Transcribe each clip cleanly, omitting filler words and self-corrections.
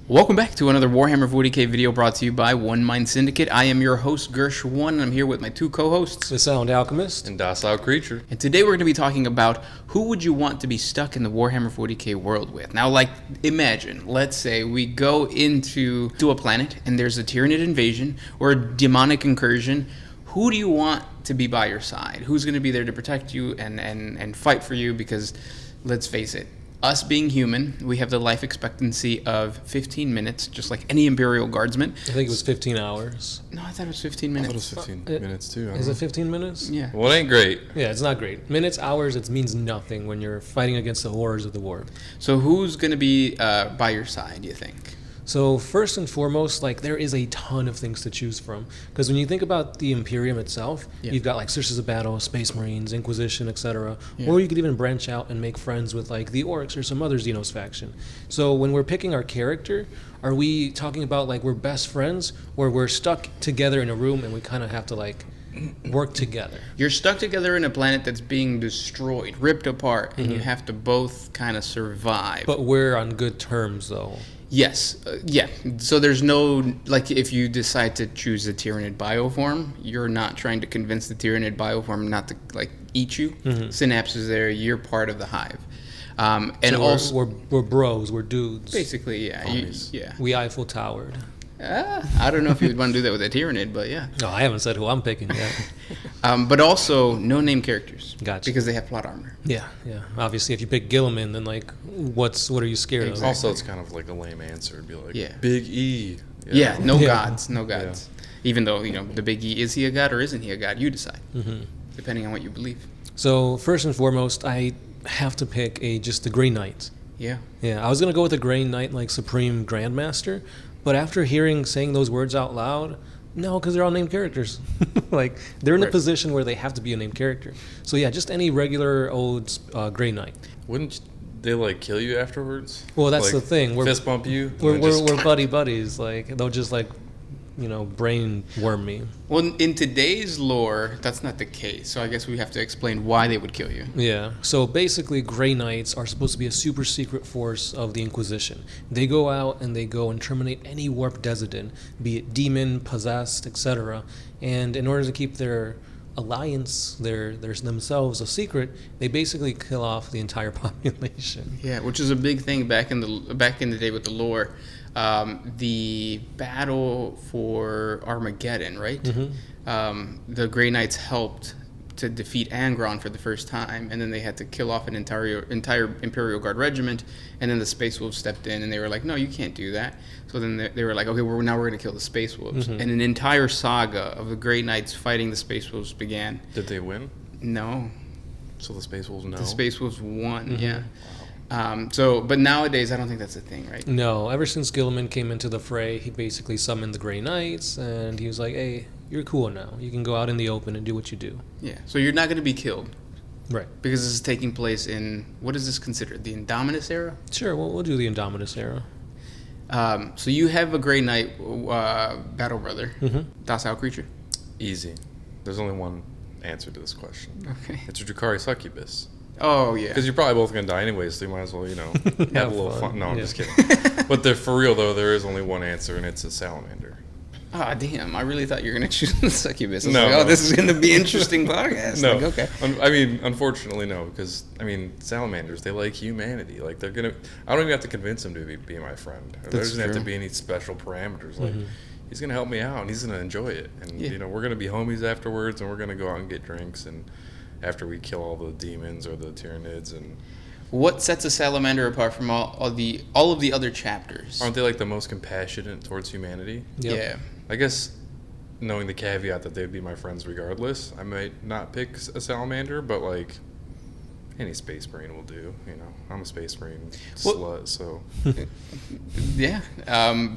Welcome back to another Warhammer 40K video brought to you by One Mind Syndicate. I am your host, Gersh1, and I'm here with my two co-hosts, The Sound Alchemist and Docile Creature. And today we're going to be talking about who would you want to be stuck in the Warhammer 40K world with. Now, imagine, let's say we go into a planet and there's a Tyranid invasion or a demonic incursion. Who do you want to be by your side? Who's going to be there to protect you and fight for you? Because, let's face it, us being human, we have the life expectancy of 15 minutes, just like any Imperial Guardsman. I think it was 15 hours. No, I thought it was 15 minutes. I thought it was 15 minutes too. Is it 15 minutes? Yeah. Well, it ain't great. Yeah, it's not great. Minutes, hours, it means nothing when you're fighting against the horrors of the war. So who's going to be by your side, do you think? So first and foremost, there is a ton of things to choose from. Because when you think about the Imperium itself, you've got Sisters of Battle, Space Marines, Inquisition, etc. Yeah. Or you could even branch out and make friends with the Orcs or some other Xenos faction. So when we're picking our character, are we talking about we're best friends, or we're stuck together in a room and we kind of have to work together? You're stuck together in a planet that's being destroyed, ripped apart, and you have to both kind of survive. But we're on good terms, though. Yes. Yeah. So there's no, if you decide to choose the Tyranid bioform, you're not trying to convince the Tyranid bioform not to, eat you. Synapse is there. You're part of the hive. And so also... We're bros. We're dudes. Basically, yeah. We Eiffel Towered. I don't know if you would want to do that with a Tyranid, but yeah. No, I haven't said who I'm picking yet. But also, no name characters. Gotcha. Because they have plot armor. Yeah. Obviously, if you pick Gilliman, then what are you scared of? Also, it's kind of a lame answer. It'd be Big E. Yeah, no gods. Yeah. Even though, the Big E, is he a god or isn't he a god? You decide, depending on what you believe. So, first and foremost, I have to pick just the Grey Knight. Yeah. Yeah, I was going to go with the Grey Knight, Supreme Grandmaster, but after saying those words out loud, no, because they're all named characters. They're in a position where they have to be a named character. So yeah, just any regular old Grey Knight. Wouldn't they kill you afterwards? Well, that's the thing. Fist bump you. We're buddies. They'll just brain worm me. Well, in today's lore, that's not the case. So I guess we have to explain why they would kill you. Yeah. So basically, Grey Knights are supposed to be a super secret force of the Inquisition. They go out and they go and terminate any warp Desitin, be it demon, possessed, etc. And in order to keep their alliance, their themselves a secret, they basically kill off the entire population. Yeah, which is a big thing back in the day with the lore. The battle for Armageddon, right? The Grey Knights helped to defeat Angron for the first time, and then they had to kill off an entire Imperial Guard regiment, and then the Space Wolves stepped in, and they were like, no, you can't do that. So then they were like, okay, now we're going to kill the Space Wolves. And an entire saga of the Grey Knights fighting the Space Wolves began. Did they win? No. So the Space Wolves, no? The Space Wolves won, yeah. But nowadays, I don't think that's a thing, right? No, ever since Gilliman came into the fray, he basically summoned the Grey Knights, and he was like, hey, you're cool now. You can go out in the open and do what you do. Yeah, so you're not going to be killed. Right. Because this is taking place in, what is this considered, the Indominus era? Sure, we'll do the Indominus era. So you have a Grey Knight battle brother, Docile Creature? Easy. There's only one answer to this question. Okay. It's a Drukhari Succubus. Oh, yeah. Because you're probably both going to die anyways, so you might as well, have a little fun. No, I'm just kidding. But for real, though, there is only one answer, and it's a salamander. Ah, damn. I really thought you were going to choose the succubus. No. This is going to be interesting podcast. No. Okay. Unfortunately, no, because, salamanders, they like humanity. They're going to... I don't even have to convince them to be my friend. There doesn't have to be any special parameters. He's going to help me out, and he's going to enjoy it. And, we're going to be homies afterwards, and we're going to go out and get drinks, and after we kill all the demons or the Tyranids. And what sets a salamander apart from all of the other chapters? Aren't they the most compassionate towards humanity? Yep. Yeah. I guess knowing the caveat that they'd be my friends regardless, I might not pick a salamander, but any Space Marine will do. I'm a Space Marine slut, so yeah.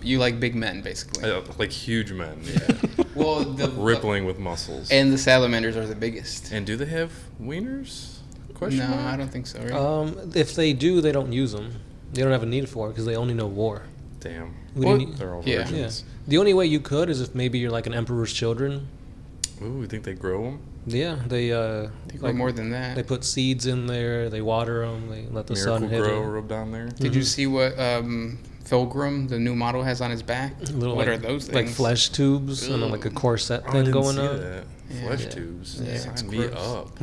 You like big men, basically. I like huge men. Yeah. Well, rippling with muscles. And the salamanders are the biggest. And do they have wieners? No, I don't think so. Right? If they do, they don't use them. They don't have a need for it because they only know war. Damn. They're all virgins. Yeah. The only way you could is if maybe you're an emperor's children. Ooh, you think they grow them? Yeah, they grow more than that. They put seeds in there. They water them. They let the sun hit Miracle them. Grow down there. Did you see what Fulgrim, the new model, has on his back. What are those things? Like flesh tubes and then like a corset thing going on. That. Flesh tubes. Yeah, Sign me up.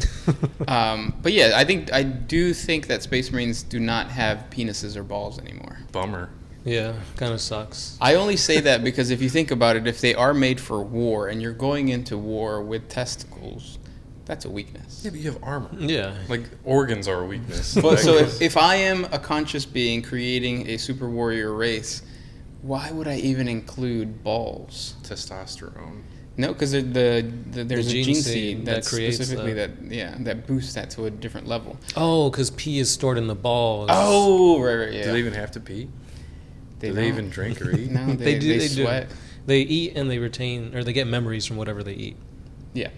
But yeah, I do think that Space Marines do not have penises or balls anymore. Bummer. Yeah, kind of sucks. I only say that because if you think about it, if they are made for war and you're going into war with testicles, that's a weakness. Yeah, but you have armor. Yeah. Like, organs are a weakness. But so if I am a conscious being creating a super warrior race, why would I even include balls? Testosterone. No, because there's a gene seed that creates specifically that boosts that to a different level. Oh, because pee is stored in the balls. Oh, right, yeah. Do they even have to pee? Do they even drink or eat? No, They do. They sweat. They eat and they retain, or they get memories from whatever they eat. Yeah.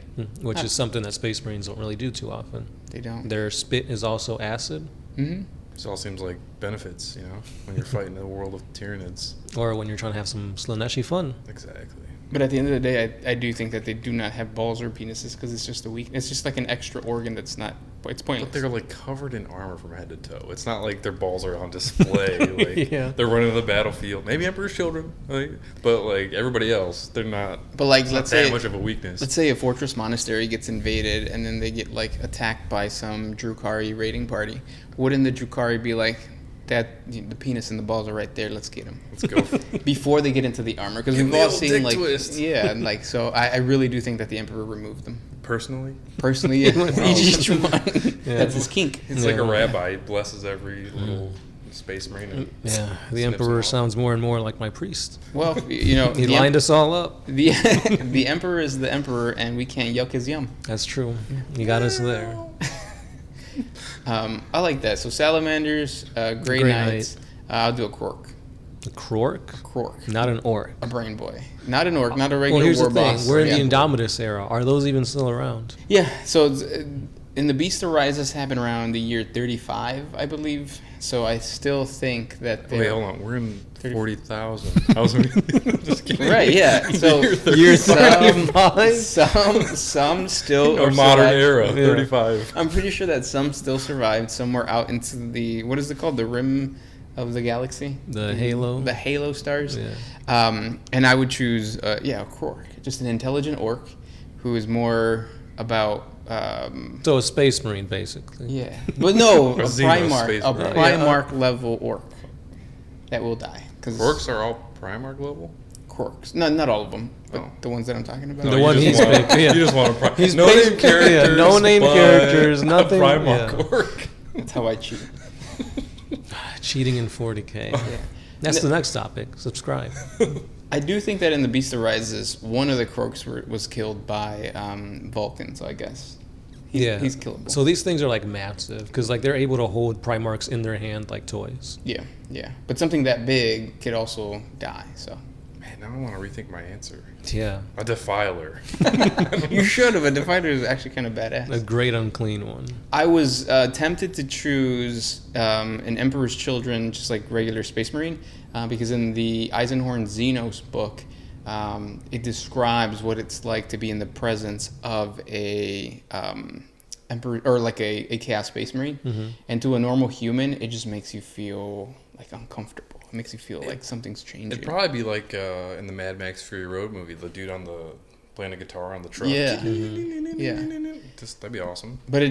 Which is something that Space Marines don't really do too often. They don't. Their spit is also acid. Mm-hmm. This all seems like benefits, when you're fighting the world of Tyranids. Or when you're trying to have some Slaneshi fun. Exactly. But at the end of the day, I do think that they do not have balls or penises because it's just a weak. It's just like an extra organ that's not. It's pointless. But they're like covered in armor from head to toe. It's not like their balls are on display. Like they're running to the battlefield. Maybe Emperor's children, but like everybody else, they're not. But like, let's let's say say much of a weakness. Let's say a fortress monastery gets invaded and then they get like attacked by some Drukhari raiding party. Wouldn't the Drukhari be like, that the penis and the balls are right there, let's get them. Let's go. Before they get into the armor, because we've all seen like twist. So I really do think that the Emperor removed them. Personally, yeah. Each one. That's his kink. It's like a rabbi. He blesses every little Space Marine. Yeah, the Emperor sounds more and more like my priest. Well, he lined us all up. The Emperor is the Emperor, and we can't yuck his yum. That's true. You got us there. I like that. So Salamanders, Grey Knights. I'll do a Quark. A Quark? A Quark. Not an Orc. A Brain Boy. Not an Orc, not a regular here's war the thing. boss. We're in the Indomitus era. Are those even still around? Yeah, so in the Beast Arises happened around the year 35, I believe. So I still think that Wait, hold on. We're in 40,000. Just kidding. Right, yeah. So year 35? Some still a modern era, 35. I'm pretty sure that some still survived. Some were out into the, what is it called? The rim of the galaxy? The halo? The halo stars. Yeah. And I would choose, a Quark. Just an intelligent orc who is more about... so a Space Marine, basically. Yeah. But no, a Primarch Primarch level orc that will die. Orcs are all Primarch level? Quarks. No, not all of them, but the ones that I'm talking about. The one he's picked. Yeah. You just want to He's no name characters. Yeah, no name characters, nothing. A Primarch orc. That's how I cheat. Cheating in 40K. Yeah. That's the next topic. Subscribe. I do think that in the Beast Arises, one of the Kroaks was killed by Vulcan, so I guess he's killable. So these things are like massive because like they're able to hold Primarchs in their hand like toys. Yeah. But something that big could also die. So. Man, now I want to rethink my answer. Yeah. A Defiler. You should have. A Defiler is actually kind of badass. A great unclean one. I was tempted to choose an Emperor's Children, just like regular Space Marine, because in the Eisenhorn Xenos book, it describes what it's like to be in the presence of a Emperor or like a Chaos Space Marine, and to a normal human, it just makes you feel like uncomfortable. It makes you feel like something's changing. It'd probably be like in the Mad Max Fury Road movie, the dude playing a guitar on the truck. Yeah. That'd be awesome. But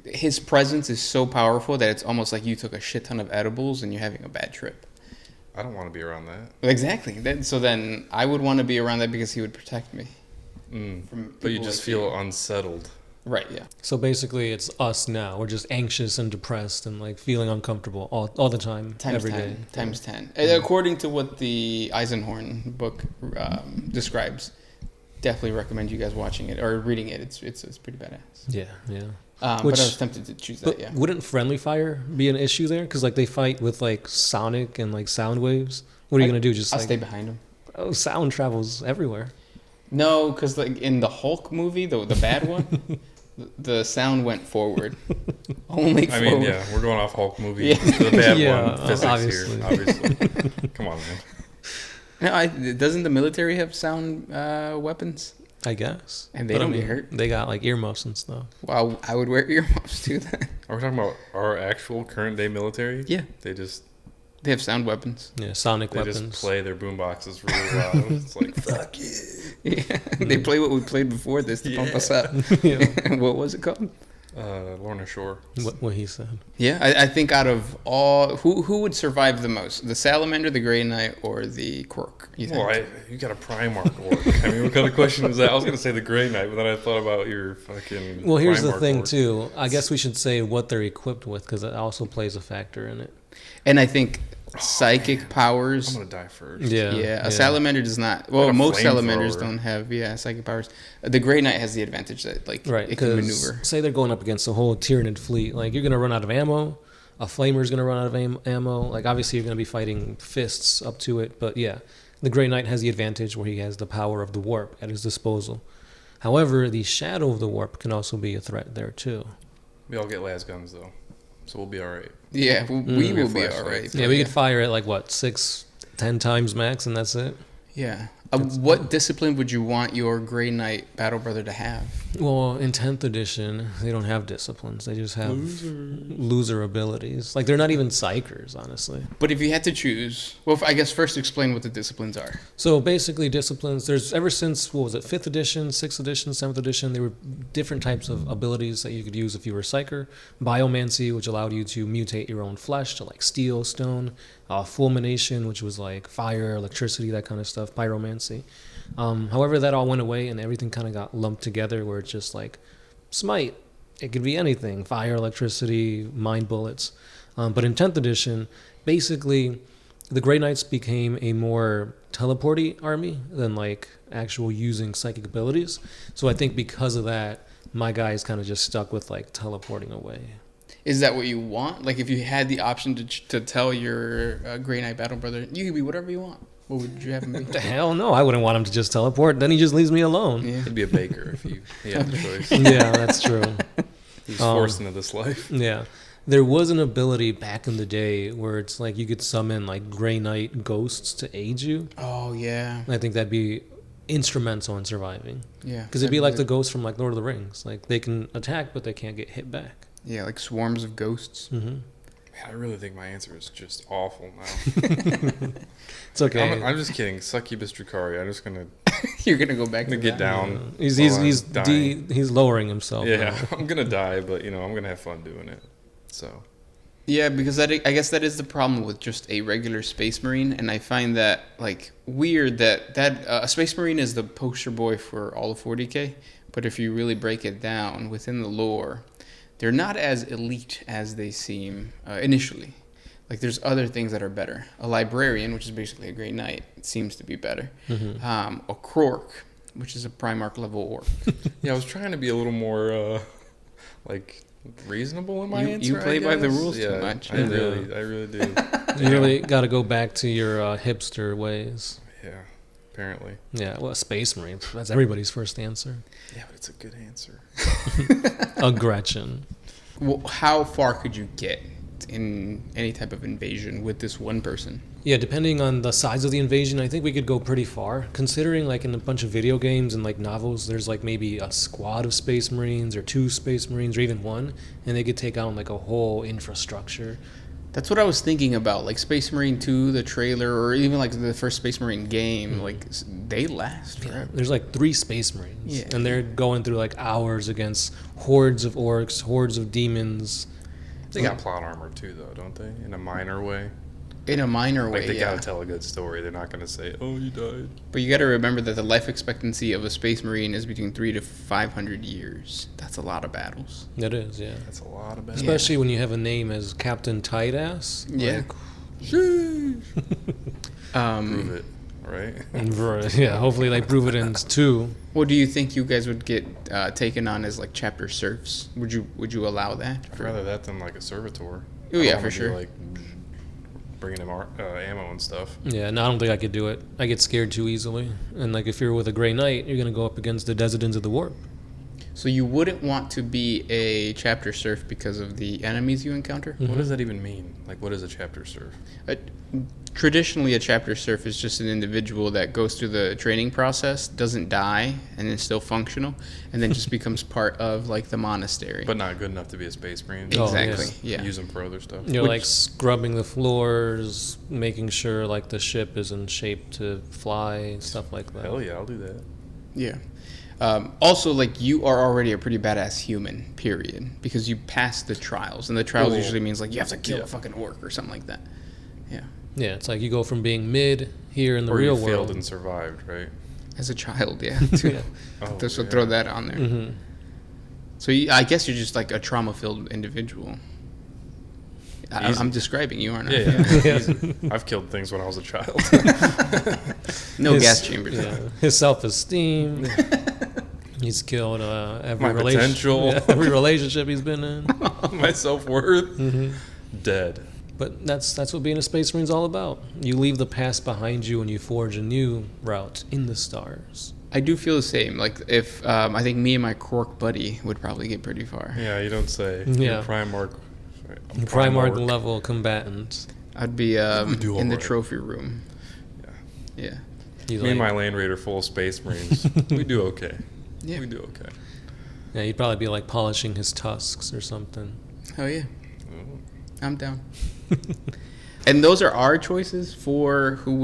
his presence is so powerful that it's almost like you took a shit ton of edibles and you're having a bad trip. I don't want to be around that. Exactly. So then I would want to be around that because he would protect me. But you just feel unsettled. Right, yeah. So basically it's us now. We're just anxious and depressed and like feeling uncomfortable all the time, every day. Times 10. According to what the Eisenhorn book describes, definitely recommend you guys watching it or reading it. It's pretty badass. Yeah. But I was tempted to choose that, yeah. Wouldn't friendly fire be an issue there? Because like they fight with like sonic and like sound waves. What are you going to do? I'll stay behind them. Oh, sound travels everywhere. No, because like in the Hulk movie, the bad one, the sound went forward. Only forward. I mean, yeah, we're going off Hulk movie. The bad one. Physics obviously. Here, obviously. Come on, man. No, doesn't the military have sound weapons? I guess. And they don't get hurt? They got like earmuffs and stuff. Well, I would wear earmuffs too then. Are we talking about our actual current day military? Yeah. They just They have sound weapons. Yeah, sonic They weapons. just play their boomboxes really loud. It's like, fuck you. Yeah, they play what we played before this to pump us up. Yeah. What was it called? Lorna Shore. What he said. Yeah, I think out of all, who would survive the most? The Salamander, the Grey Knight, or the Quark? You think? Well, you got a Primarch orc. I mean, what kind of question is that? I was going to say the Grey Knight, but then I thought about your fucking Well, here's the Primarch thing, orc. too. I guess we should say what they're equipped with, because it also plays a factor in it. And I think psychic powers. I'm going to die first. Yeah, a salamander does not. Well, Like a most salamanders flamethrower. don't have psychic powers. The Grey Knight has the advantage that Right, it can because maneuver. say they're going up against a whole Tyranid fleet. Like, you're going to run out of ammo. A Flamer's going to run out of ammo. Like, obviously, you're going to be fighting fists up to it. But, yeah, the Grey Knight has the advantage where he has the power of the warp at his disposal. However, the shadow of the warp can also be a threat there, too. We all get las guns, though, so we'll be all right. Yeah, we will be all Flashlights. right. Yeah, we could fire it like, 6-10 times max, and that's it. Yeah. What discipline would you want your Grey Knight battle brother to have? Well, in 10th edition, they don't have disciplines. They just have loser abilities. Like, they're not even psychers, honestly. But if you had to choose, well, I guess first explain what the disciplines are. So basically, disciplines, there's ever since, 5th edition, 6th edition, 7th edition, there were different types of abilities that you could use if you were a psyker. Biomancy, which allowed you to mutate your own flesh to like steel, stone. Fulmination, which was like fire, electricity, that kind of stuff. Pyromancy. However, that all went away and everything kind of got lumped together where it's just like smite. It could be anything. Fire, electricity, mind bullets. But in 10th edition, basically, the Grey Knights became a more teleporty army than like actual using psychic abilities. So I think because of that, my guys kind of just stuck with like teleporting away. Is that what you want? Like, if you had the option to tell your Grey Knight battle brother, you could be whatever you want. What would you have him be? The hell no, I wouldn't want him to just teleport. Then he just leaves me alone. Yeah. He'd be a baker if he had the choice. Yeah, that's true. He's forced into this life. Yeah. There was an ability back in the day where it's like you could summon like Grey Knight ghosts to aid you. Oh, yeah. I think that'd be instrumental in surviving. Yeah. Because it'd be like the ghosts from like Lord of the Rings. Like they can attack, but they can't get hit back. Yeah, like swarms of ghosts. Mm-hmm. Man, I really think my answer is just awful now. It's okay. I'm just kidding. Succubus Drukari. I'm just gonna You're going to go back to get that? down. He's lowering himself. Yeah, now. I'm gonna die, but I'm gonna have fun doing it. So Yeah, because I guess that is the problem with just a regular Space Marine, and I find that like weird that a Space Marine is the poster boy for all of 40K, but if you really break it down within the lore, they're not as elite as they seem initially. Like there's other things that are better. A librarian, which is basically a Grey Knight, seems to be better. Mm-hmm. A Krork, which is a Primarch level orc. yeah, I was trying to be a little more like reasonable in my answer. You play I by the guess. rules too Yeah, much. I really do. You really got to go back to your hipster ways. Yeah, apparently. Yeah, well, Space Marine, that's everybody's first answer. Yeah, but it's a good answer. A Gretchen. Well, how far could you get in any type of invasion with this one person? Yeah, depending on the size of the invasion, I think we could go pretty far. Considering, like, in a bunch of video games and, like, novels, there's, like, maybe a squad of Space Marines or 2 Space Marines or even 1, and they could take on, like, a whole infrastructure. That's what I was thinking about. Like Space Marine 2, the trailer, or even, like, the first Space Marine game. Like, they last forever. There's, like, 3 Space Marines, Yeah. and they're going through, like, hours against hordes of orcs, hordes of demons. They got plot armor too, though, don't they? In a minor way. In a minor way, Like they yeah. gotta tell a good story. They're not gonna say, "Oh, you died." But you got to remember that the life expectancy of a Space Marine is between 300 to 500 years. That's a lot of battles. It is, yeah. That's a lot of bad. Especially when you have a name as Captain Tight Ass. Yeah. Prove it, right? Yeah, hopefully they prove it in 2. What do you think you guys would get taken on as like chapter serfs? Would you allow that? I'd rather that than like a servitor. Oh, I yeah, don't for wanna be, sure. Like bringing him ammo and stuff. Yeah, no, I don't think I could do it. I get scared too easily. And like if you're with a Grey Knight, you're gonna go up against the Desidents of the Warp. So you wouldn't want to be a chapter serf because of the enemies you encounter? What does that even mean? Like, what is a chapter serf? Traditionally, a chapter serf is just an individual that goes through the training process, doesn't die, and is still functional, and then just becomes part of like the monastery. But not good enough to be a space marine. Exactly. yes. Yeah. Use them for other stuff. You're like scrubbing the floors, making sure like the ship is in shape to fly, stuff like that. Hell yeah, I'll do that. Yeah. Also, like, you are already a pretty badass human, period, because you passed the trials, and the trials usually means like you have to kill a fucking orc or something like that. Yeah. Yeah, it's like you go from being mid here in the Or real you world. failed and survived, right? As a child, yeah. Too. Oh, So yeah. throw that on there. Mm-hmm. So I guess you're just like a trauma-filled individual. I'm describing you, aren't I? Yeah. Easy. I've killed things when I was a child. No gas chambers. Yeah, his self-esteem. He's killed every My potential. every relationship he's been in. My self-worth. Dead. But that's what being a Space Marine's all about. You leave the past behind you and you forge a new route in the stars. I do feel the same. Like, if I think me and my Quark buddy would probably get pretty far. Yeah, you don't say. Yeah. You're Primarch. Primarch level combatant. I'd be We do in the alright. trophy room. Yeah. Yeah. He's Me and like- my Land Raider full of Space Marines. We do okay. Yeah. We do okay. Yeah, he'd probably be like polishing his tusks or something. Oh, yeah. Oh. I'm down. And those are our choices for who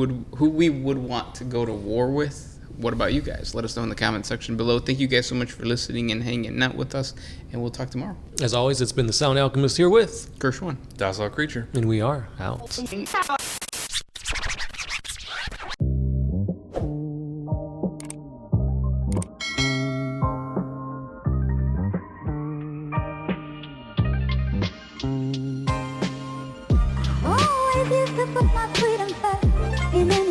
we would want to go to war with. What about you guys? Let us know in the comment section below. Thank you guys so much for listening and hanging out with us, and we'll talk tomorrow. As always, it's been the Sound Alchemist here with, Gershwin. Docile creature. and we are out. Always used to put my freedom first, and then